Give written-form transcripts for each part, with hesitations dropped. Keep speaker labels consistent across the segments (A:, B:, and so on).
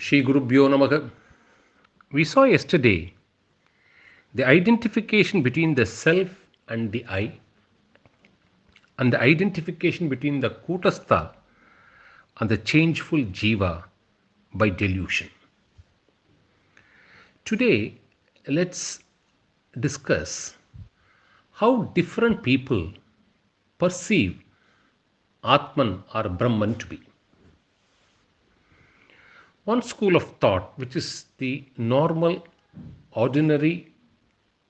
A: Shri Gurubhyo Namaha. We saw yesterday the identification between the self and the I, and the identification between the Kutastha and the changeful Jiva by delusion. Today, let's discuss how different people perceive Atman or Brahman to be. One school of thought, which is the normal, ordinary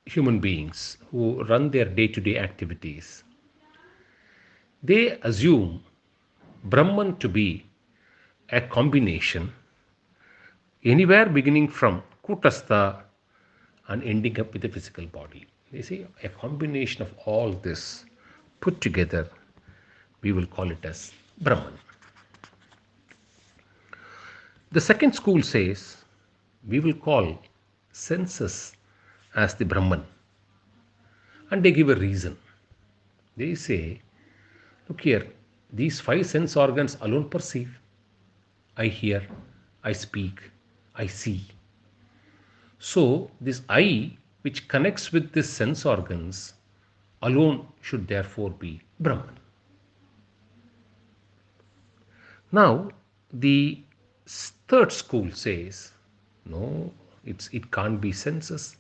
A: human beings who run their day to day activities, they assume Brahman to be a combination anywhere beginning from Kutastha and ending up with the physical body. They say a combination of all this put together, we will call it as Brahman. The second school says we will call senses as the Brahman, and they give a reason. They say, look here, these five sense organs alone perceive. I hear, I speak, I see. So, this I, which connects with these sense organs, alone should therefore be Brahman. Now, the third school says, no, it can't be senses.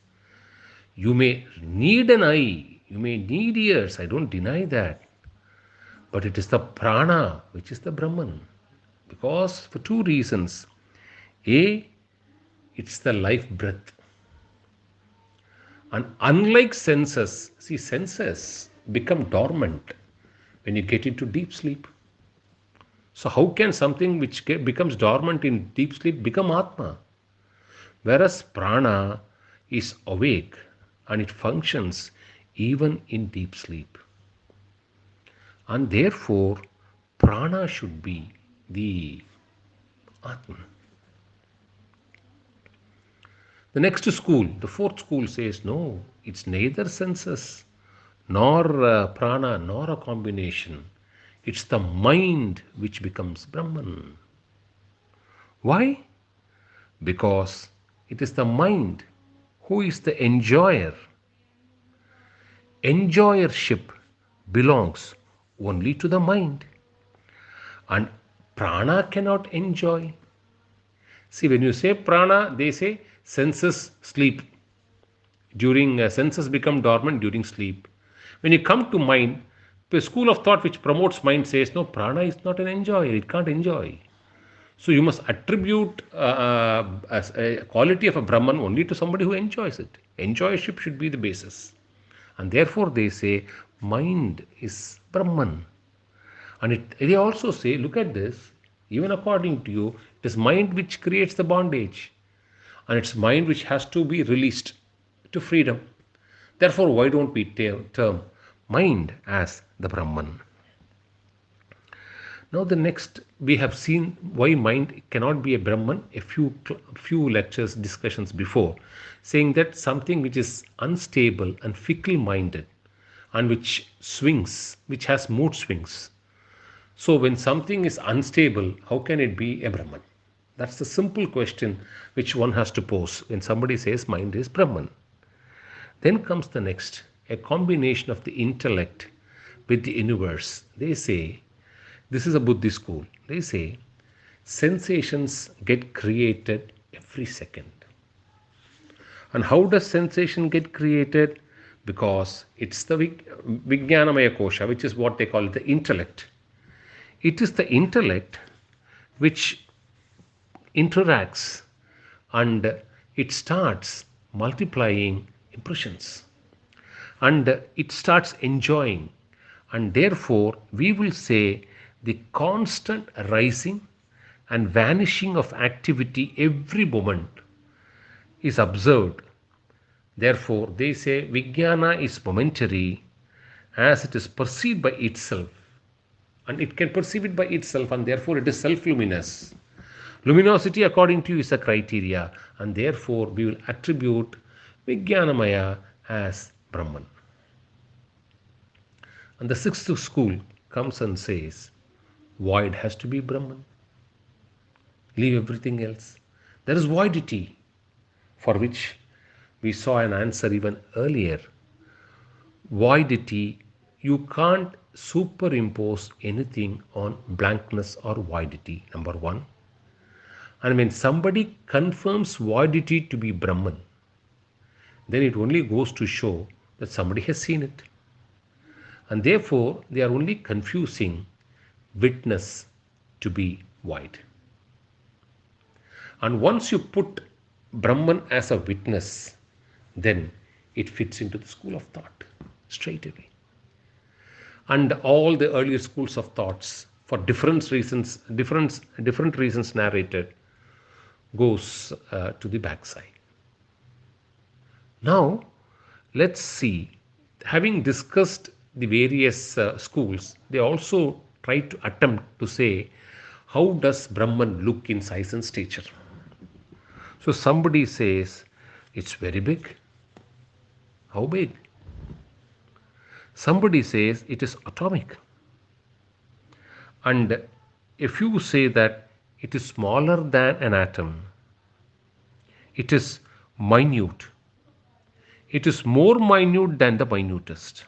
A: You may need an eye, you may need ears, I don't deny that. But it is the prana which is the Brahman. Because for two reasons. A, it's the life breath. And unlike senses, see, senses become dormant when you get into deep sleep. So, how can something which becomes dormant in deep sleep become Atma? Whereas prana is awake and it functions even in deep sleep. And therefore, prana should be the Atman. The next school, the fourth school says, no, it's neither senses nor prana nor a combination. It's the mind which becomes Brahman. Why? Because it is the mind who is the enjoyer. Enjoyership belongs only to the mind. And prana cannot enjoy. See, when you say prana, they say senses sleep. Senses become dormant during sleep. When you come to mind, the school of thought which promotes mind says, no, prana is not an enjoyer, it can't enjoy. So you must attribute as a quality of a Brahman only to somebody who enjoys it. Enjoyership should be the basis. And therefore they say, mind is Brahman. And they also say, look at this, even according to you, it is mind which creates the bondage. And it's mind which has to be released to freedom. Therefore, why don't we term mind as the Brahman? Now, the next, we have seen why mind cannot be a Brahman a few lectures, discussions before, saying that something which is unstable and fickle minded and which swings, which has mood swings. So, when something is unstable, how can it be a Brahman? That's the simple question which one has to pose when somebody says mind is Brahman. Then comes the next, a combination of the intellect with the universe. They say, this is a Buddhist school. They say, sensations get created every second. And how does sensation get created? Because it's the Vijnanamaya Kosha, which is what they call the intellect. It is the intellect which interacts and it starts multiplying impressions and it starts enjoying, and therefore we will say the constant rising and vanishing of activity every moment is observed. Therefore they say Vijnana is momentary as it is perceived by itself, and it can perceive it by itself, and therefore it is self-luminous. Luminosity, according to you, is a criteria, and therefore we will attribute Vijnanamaya as Brahman. And the sixth school comes and says, void has to be Brahman. Leave everything else. There is voidity, for which we saw an answer even earlier. Voidity, you can't superimpose anything on blankness or voidity, number one. And when somebody confirms voidity to be Brahman, then it only goes to show that somebody has seen it. And therefore, they are only confusing witness to be void. And once you put Brahman as a witness, then it fits into the school of thought straight away. And all the earlier schools of thoughts, for different reasons, different reasons narrated, goes to the backside. Now, let's see. Having discussed the various schools, they also try to attempt to say, how does Brahman look in size and stature? So somebody says, it's very big. How big? Somebody says it is atomic. And if you say that it is smaller than an atom, it is minute. It is more minute than the minutest.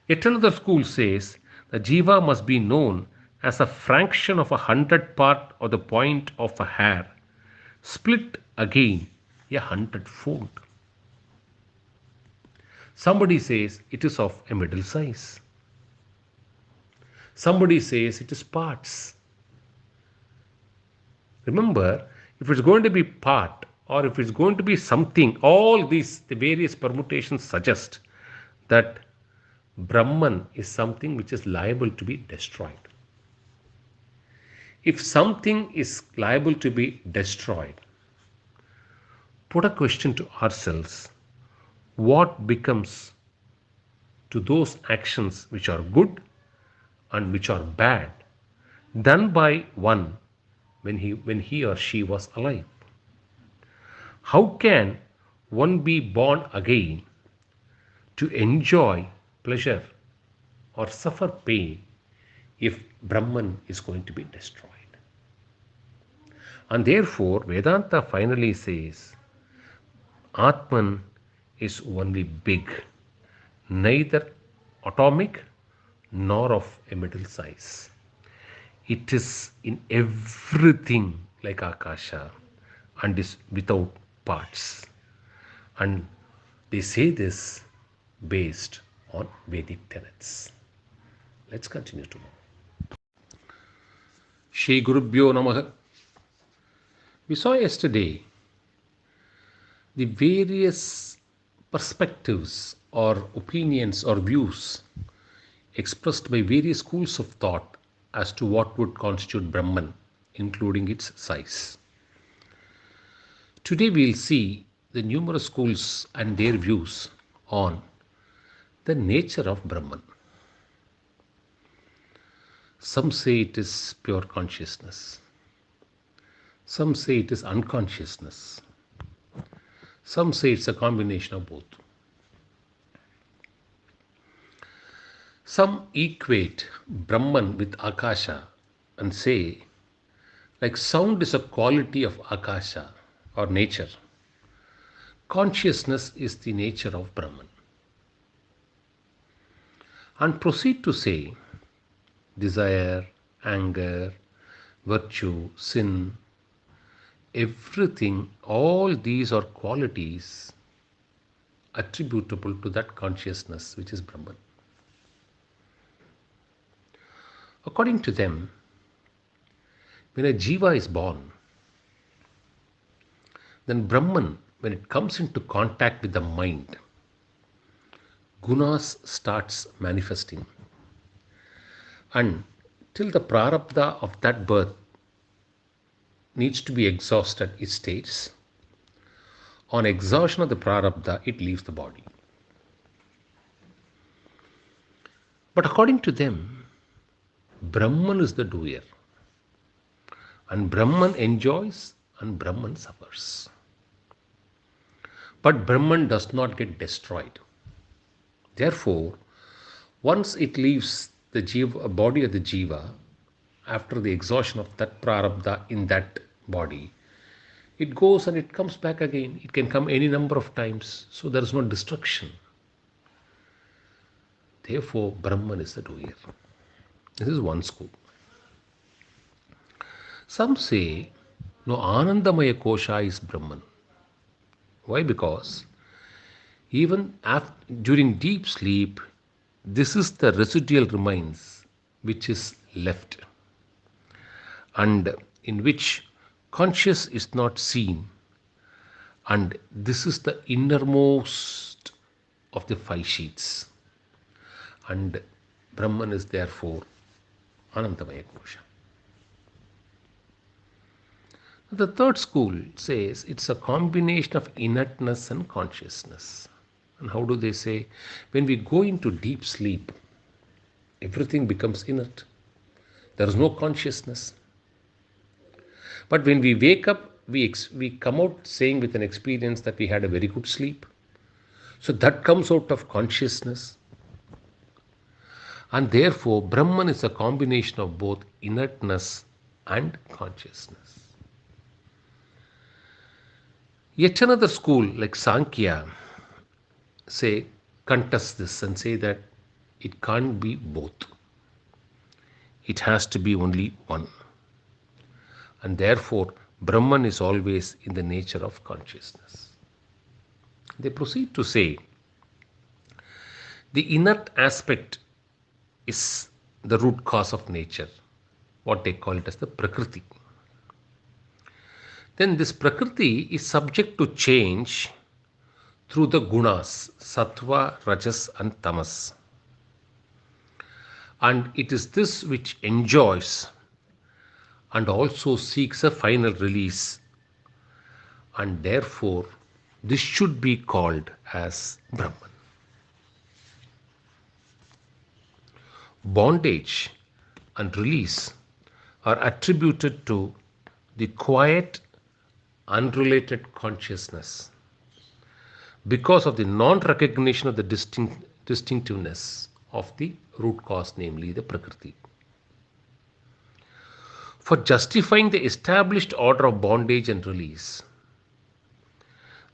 A: Yet another school says the jiva must be known as a fraction of 100th part of the point of a hair, split again 100-fold. Somebody says it is of a middle size. Somebody says it is parts. Remember, if it's going to be part or if it's going to be something, all these, the various permutations suggest that Brahman is something which is liable to be destroyed. If something is liable to be destroyed, put a question to ourselves: what becomes to those actions which are good and which are bad done by one when he or she was alive? How can one be born again to enjoy pleasure or suffer pain if Brahman is going to be destroyed? And therefore, Vedanta finally says, Atman is only big, neither atomic nor of a middle size. It is in everything like Akasha and is without parts. And they say this based on Vedic tenets. Let's continue tomorrow. Shri Gurubhyo Namaha. We saw yesterday the various perspectives or opinions or views expressed by various schools of thought as to what would constitute Brahman, including its size. Today we'll see the numerous schools and their views on the nature of Brahman. Some say it is pure consciousness. Some say it is unconsciousness. Some say it's a combination of both. Some equate Brahman with Akasha and say, like sound is a quality of Akasha or nature, consciousness is the nature of Brahman. And proceed to say, desire, anger, virtue, sin, everything, all these are qualities attributable to that consciousness which is Brahman. According to them, when a jiva is born, then Brahman, when it comes into contact with the mind, gunas starts manifesting. And till the prarabdha of that birth needs to be exhausted, it states, on exhaustion of the prarabdha, it leaves the body. But according to them, Brahman is the doer. And Brahman enjoys and Brahman suffers. But Brahman does not get destroyed. Therefore, once it leaves the jiva, body of the jiva, after the exhaustion of that prarabdha in that body, it goes and it comes back again. It can come any number of times. So there is no destruction. Therefore, Brahman is the doer. This is one school. Some say, no, Anandamaya Kosha is Brahman. Why? Because even during deep sleep, this is the residual remains which is left, and in which conscious is not seen, and this is the innermost of the five sheets, and Brahman is therefore Anandamaya Kosha. The third school says it's a combination of inertness and consciousness. And how do they say? When we go into deep sleep, everything becomes inert. There is no consciousness. But when we wake up, we come out saying with an experience that we had a very good sleep. So that comes out of consciousness. And therefore, Brahman is a combination of both inertness and consciousness. Yet another school like Sankhya contest this and say that it can't be both. It has to be only one. And therefore, Brahman is always in the nature of consciousness. They proceed to say the inert aspect is the root cause of nature, what they call it as the Prakriti. Then this Prakriti is subject to change through the gunas, sattva, rajas and tamas. And it is this which enjoys and also seeks a final release. And therefore, this should be called as Brahman. Bondage and release are attributed to the quiet, unrelated consciousness because of the non-recognition of the distinctiveness of the root cause, namely the Prakriti. For justifying the established order of bondage and release,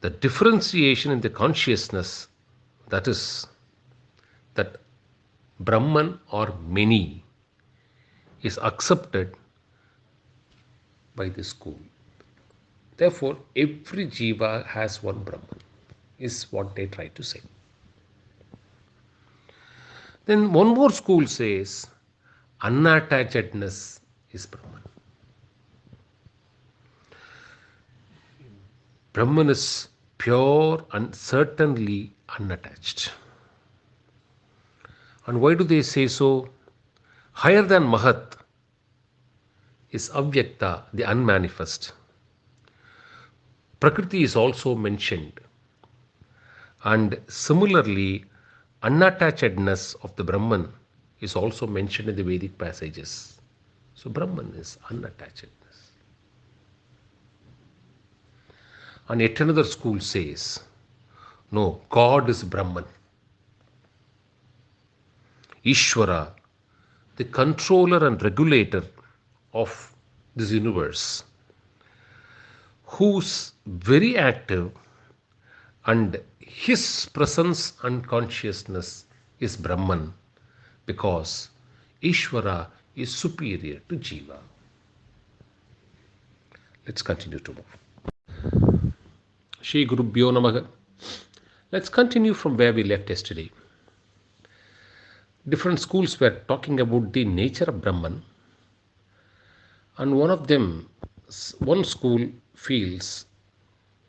A: the differentiation in the consciousness, that is, that Brahman or many, is accepted by the school. Therefore, every jiva has one Brahman, is what they try to say. Then one more school says, unattachedness is Brahman. Brahman is pure and certainly unattached. And why do they say so? Higher than Mahat is Avyakta, the unmanifest. Prakriti is also mentioned. And similarly, unattachedness of the Brahman is also mentioned in the Vedic passages. So Brahman is unattachedness. And yet another school says, no, God is Brahman. Ishvara, the controller and regulator of this universe, who's very active, and his presence and consciousness is Brahman, because Ishvara is superior to Jiva. Let's continue to move. Shri Gurubhyo Namaha. Let's continue from where we left yesterday. Different schools were talking about the nature of Brahman, and one school feels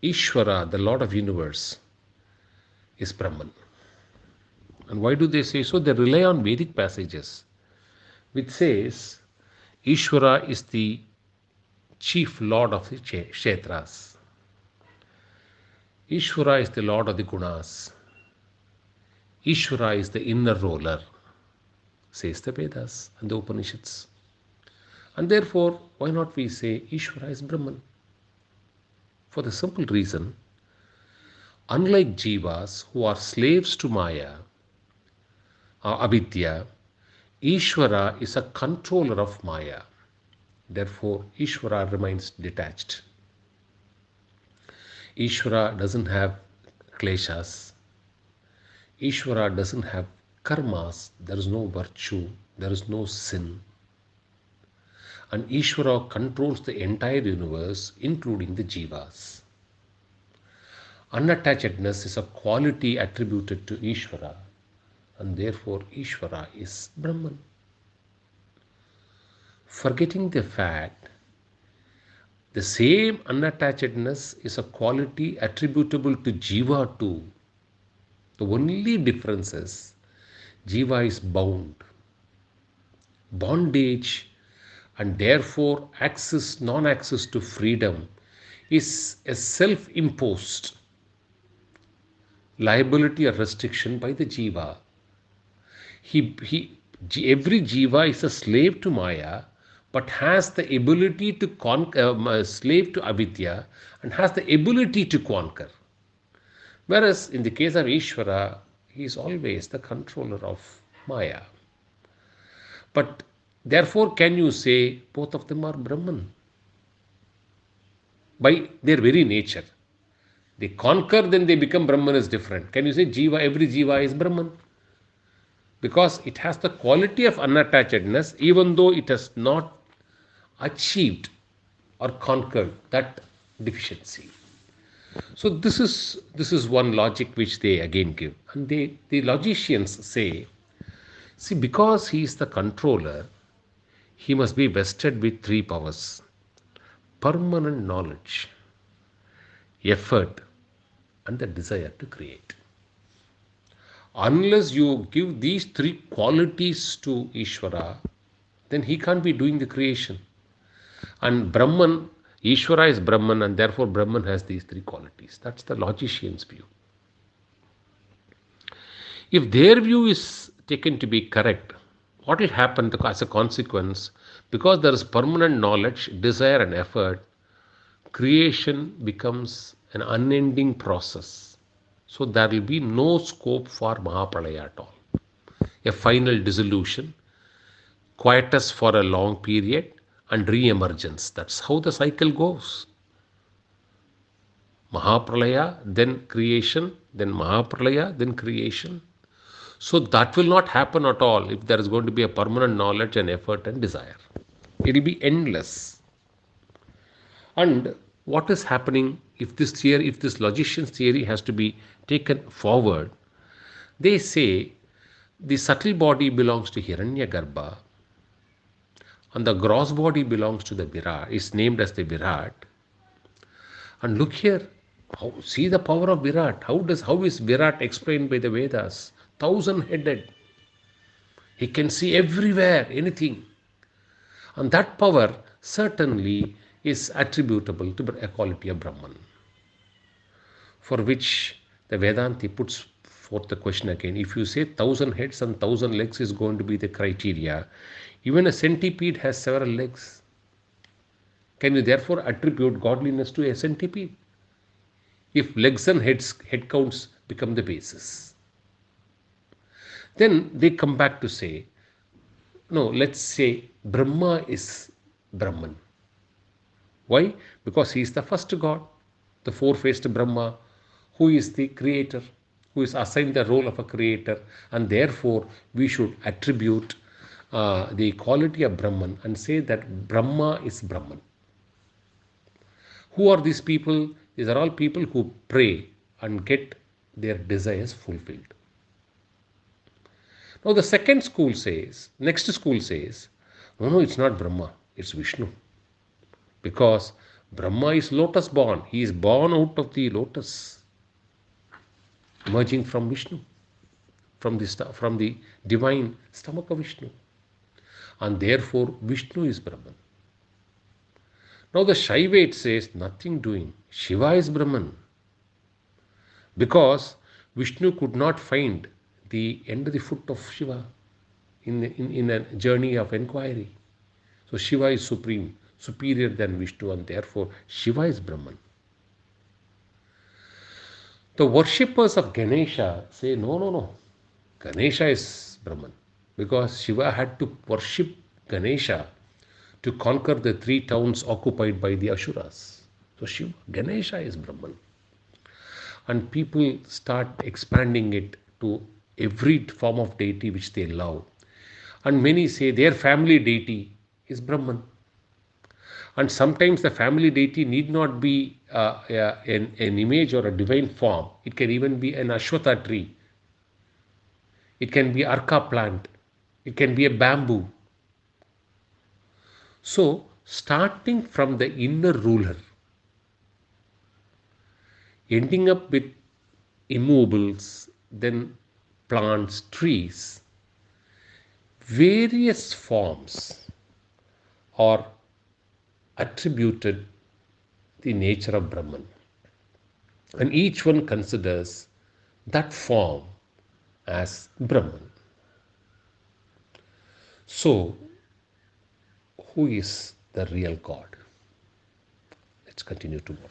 A: Ishvara, the Lord of Universe, is Brahman. And why do they say so? They rely on Vedic passages which says Ishvara is the chief lord of the Kshetras. Ishvara is the lord of the Gunas. Ishvara is the inner ruler, says the Vedas and the Upanishads. And therefore, why not we say Ishvara is Brahman? For the simple reason, unlike Jivas who are slaves to Maya or Avidya, Ishvara is a controller of Maya. Therefore, Ishvara remains detached. Ishvara doesn't have kleshas. Ishvara doesn't have karmas. There is no virtue. There is no sin. And Ishvara controls the entire universe, including the jivas. Unattachedness is a quality attributed to Ishvara, and therefore Ishvara is Brahman. Forgetting the fact, the same unattachedness is a quality attributable to Jiva too. The only difference is Jiva is bound. Bondage and therefore access, non-access to freedom is a self-imposed liability or restriction by the Jiva. Every Jiva is a slave to Maya, but has the ability to conquer, slave to avidya, and has the ability to conquer. Whereas in the case of Ishvara, he is always the controller of Maya. But therefore, can you say both of them are Brahman? By their very nature. They conquer, then they become Brahman is different. Can you say Jiva, every Jiva is Brahman? Because it has the quality of unattachedness, even though it has not achieved or conquered that deficiency. So this is one logic which they again give. And the logicians say, see, because he is the controller, he must be vested with three powers: permanent knowledge, effort, and the desire to create. Unless you give these three qualities to Ishvara, then he can't be doing the creation. And Brahman, Ishvara is Brahman, and therefore Brahman has these three qualities. That's the logician's view. If their view is taken to be correct, what will happen as a consequence? Because there is permanent knowledge, desire, and effort, creation becomes an unending process. So there will be no scope for Mahapralaya at all. A final dissolution, quietus for a long period, and re-emergence. That's how the cycle goes. Mahapralaya, then creation, then Mahapralaya, then creation. So that will not happen at all if there is going to be a permanent knowledge and effort and desire. It will be endless. And what is happening if this theory, if this logician's theory has to be taken forward? They say the subtle body belongs to Hiranyagarbha, and the gross body belongs to the Virat, is named as the Virat. And look here, see the power of Virat. How is Virat explained by the Vedas? 1,000-headed. He can see everywhere, anything. And that power certainly is attributable to a quality of Brahman, for which the Vedanti puts forth the question again. If you say 1,000 heads and 1,000 legs is going to be the criteria, even a centipede has several legs. Can you therefore attribute godliness to a centipede? If legs and head counts become the basis. Then they come back to say, no, let's say Brahma is Brahman. Why? Because he is the first God, the four-faced Brahma, who is the creator, who is assigned the role of a creator, and therefore we should attribute the quality of Brahman and say that Brahma is Brahman. Who are these people? These are all people who pray and get their desires fulfilled. Now the next school says, no, it's not Brahma, it's Vishnu. Because Brahma is lotus born. He is born out of the lotus, emerging from Vishnu, from the divine stomach of Vishnu. And therefore Vishnu is Brahman. Now the Shaivate says nothing doing. Shiva is Brahman. Because Vishnu could not find the end of the foot of Shiva in a journey of inquiry. So Shiva is supreme, superior than Vishnu, and therefore Shiva is Brahman. The worshippers of Ganesha say, no, Ganesha is Brahman. Because Shiva had to worship Ganesha to conquer the three towns occupied by the Asuras. So Shiva, Ganesha is Brahman. And people start expanding it to every form of deity which they love. And many say their family deity is Brahman. And sometimes the family deity need not be an image or a divine form. It can even be an Ashwatha tree. It can be Arka plant. It can be a bamboo. So, starting from the inner ruler, ending up with immovables, then plants, trees, various forms are attributed the nature of Brahman. And each one considers that form as Brahman. So, who is the real God? Let's continue tomorrow.